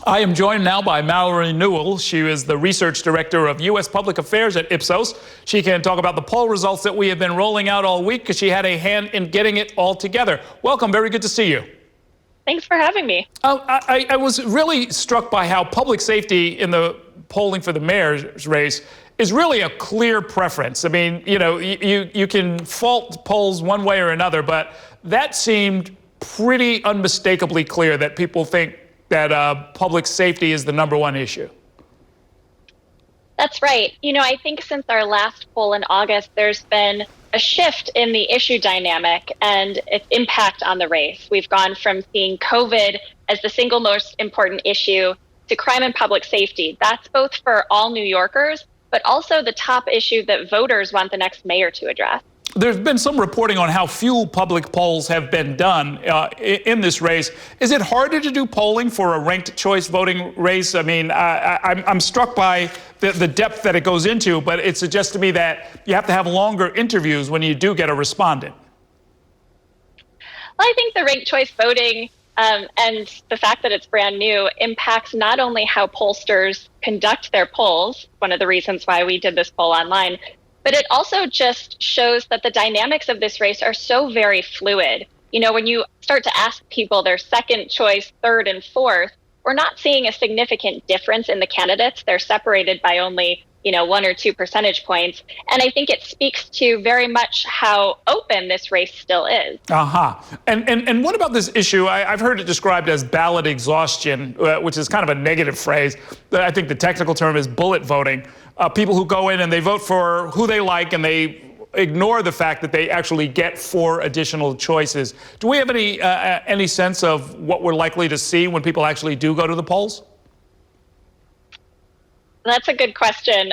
I am joined now by Mallory Newall. She is the research director of U.S. Public Affairs at Ipsos. She can talk about the poll results that we have been rolling out all week because she had a hand in getting it all together. Welcome. Very good to see you. Thanks for having me. I was really struck by how public safety in the polling for the mayor's race is really a clear preference. I mean, you know, you can fault polls one way or another, but that seemed pretty unmistakably clear that people think that public safety is the #1 issue. That's right. You know, I think since our last poll in August, there's been a shift in the issue dynamic and its impact on the race. We've gone from seeing COVID as the single most important issue to crime and public safety. That's both for all New Yorkers, but also the top issue that voters want the next mayor to address. There's been some reporting on how few public polls have been done in this race. Is it harder to do polling for a ranked choice voting race? I mean, I'm struck by the depth that it goes into, but it suggests to me that you have to have longer interviews when you do get a respondent. Well, I think the ranked choice voting and the fact that it's brand new impacts not only how pollsters conduct their polls, one of the reasons why we did this poll online, but it also just shows that the dynamics of this race are so very fluid. You know, when you start to ask people their second choice, third and fourth, we're not seeing a significant difference in the candidates. They're separated by only, 1 or 2 percentage points. And I think it speaks to very much how open this race still is. And what about this issue? I've heard it described as ballot exhaustion, which is kind of a negative phrase. I think the technical term is bullet voting. People who go in and they vote for who they like and they ignore the fact that they actually get 4 additional choices. Do we have any sense of what we're likely to see when people actually do go to the polls? That's a good question.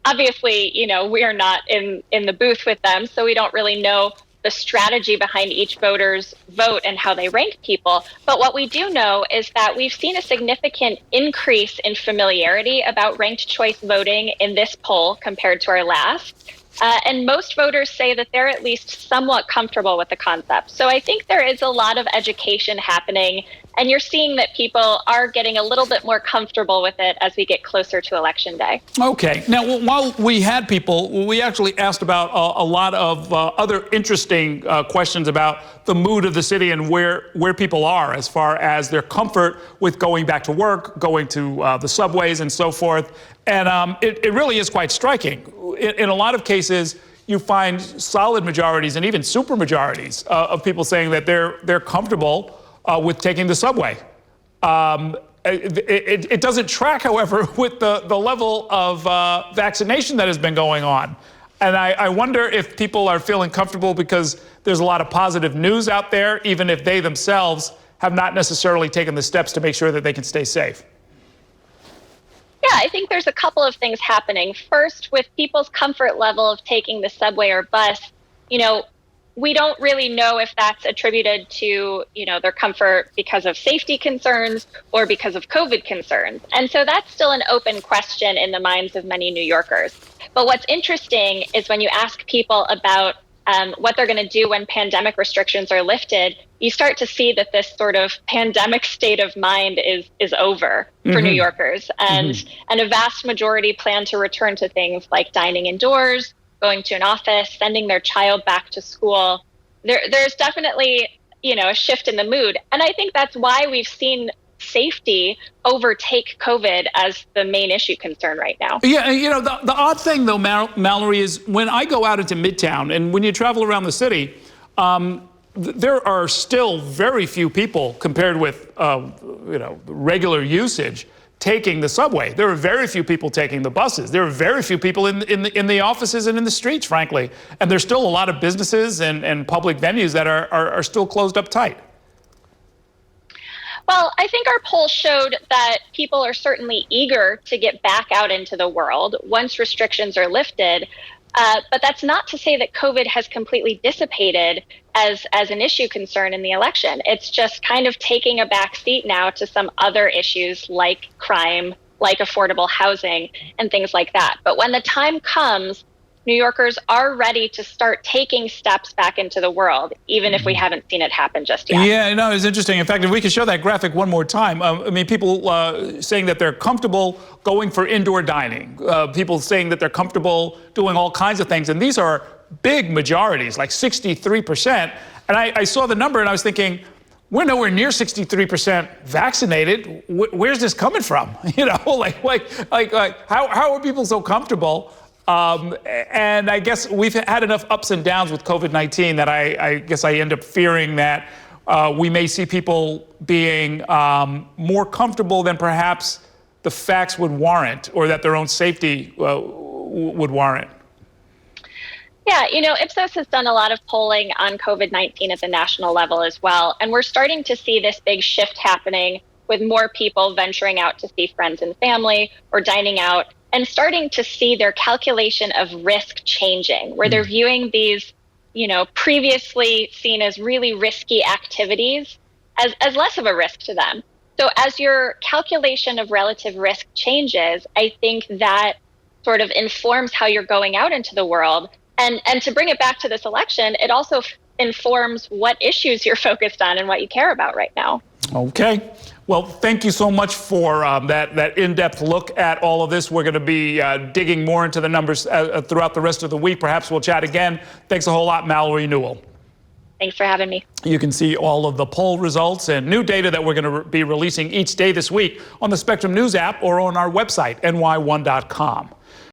Obviously, we are not in the booth with them, so we don't really know the strategy behind each voter's vote and how they rank people. But what we do know is that we've seen a significant increase in familiarity about ranked choice voting in this poll compared to our last. And most voters say that they're at least somewhat comfortable with the concept. So I think there is a lot of education happening, and you're seeing that people are getting a little bit more comfortable with it as we get closer to Election Day. Okay. Now, while we had people, we actually asked about a lot of other interesting questions about the mood of the city and where people are as far as their comfort with going back to work, going to the subways and so forth. And it really is quite striking. In a lot of cases, you find solid majorities and even supermajorities of people saying that they're comfortable with taking the subway. It doesn't track, however, with the level of vaccination that has been going on. And I wonder if people are feeling comfortable because there's a lot of positive news out there, even if they themselves have not necessarily taken the steps to make sure that they can stay safe. Yeah, I think there's a couple of things happening. First, with people's comfort level of taking the subway or bus, we don't really know if that's attributed to, their comfort because of safety concerns or because of COVID concerns. And so that's still an open question in the minds of many New Yorkers. But what's interesting is when you ask people about what they're going to do when pandemic restrictions are lifted, you start to see that this sort of pandemic state of mind is over for New Yorkers. And a vast majority plan to return to things like dining indoors, going to an office, sending their child back to school. There's definitely, a shift in the mood. And I think that's why we've seen safety overtake COVID as the main issue concern right now. Yeah, the odd thing, though, Mallory, is when I go out into Midtown and when you travel around the city, there are still very few people compared with, regular usage taking the subway. There are very few people taking the buses. There are very few people in the offices and in the streets, frankly. And there's still a lot of businesses and public venues that are still closed up tight. Well, I think our poll showed that people are certainly eager to get back out into the world once restrictions are lifted. But that's not to say that COVID has completely dissipated as an issue concern in the election. It's just kind of taking a back seat now to some other issues like crime, like affordable housing and things like that. But when the time comes, New Yorkers are ready to start taking steps back into the world, even if we haven't seen it happen just yet. Yeah, no, it's interesting. In fact, if we could show that graphic one more time. I mean, people saying that they're comfortable going for indoor dining, people saying that they're comfortable doing all kinds of things. And these are big majorities, like 63%. And I saw the number and I was thinking, we're nowhere near 63% vaccinated. Where's this coming from? You know, how are people so comfortable? And I guess we've had enough ups and downs with COVID-19 that I guess I end up fearing that we may see people being more comfortable than perhaps the facts would warrant, or that their own safety would warrant. Yeah, you know, Ipsos has done a lot of polling on COVID-19 at the national level as well. And we're starting to see this big shift happening with more people venturing out to see friends and family or dining out, and starting to see their calculation of risk changing, where they're viewing these, you know, previously seen as really risky activities as less of a risk to them. So as your calculation of relative risk changes, I think that sort of informs how you're going out into the world. And to bring it back to this election, it also informs what issues you're focused on and what you care about right now. Okay. Well, thank you so much for that in-depth look at all of this. We're going to be digging more into the numbers throughout the rest of the week. Perhaps we'll chat again. Thanks a whole lot, Mallory Newall. Thanks for having me. You can see all of the poll results and new data that we're going to be releasing each day this week on the Spectrum News app or on our website, ny1.com.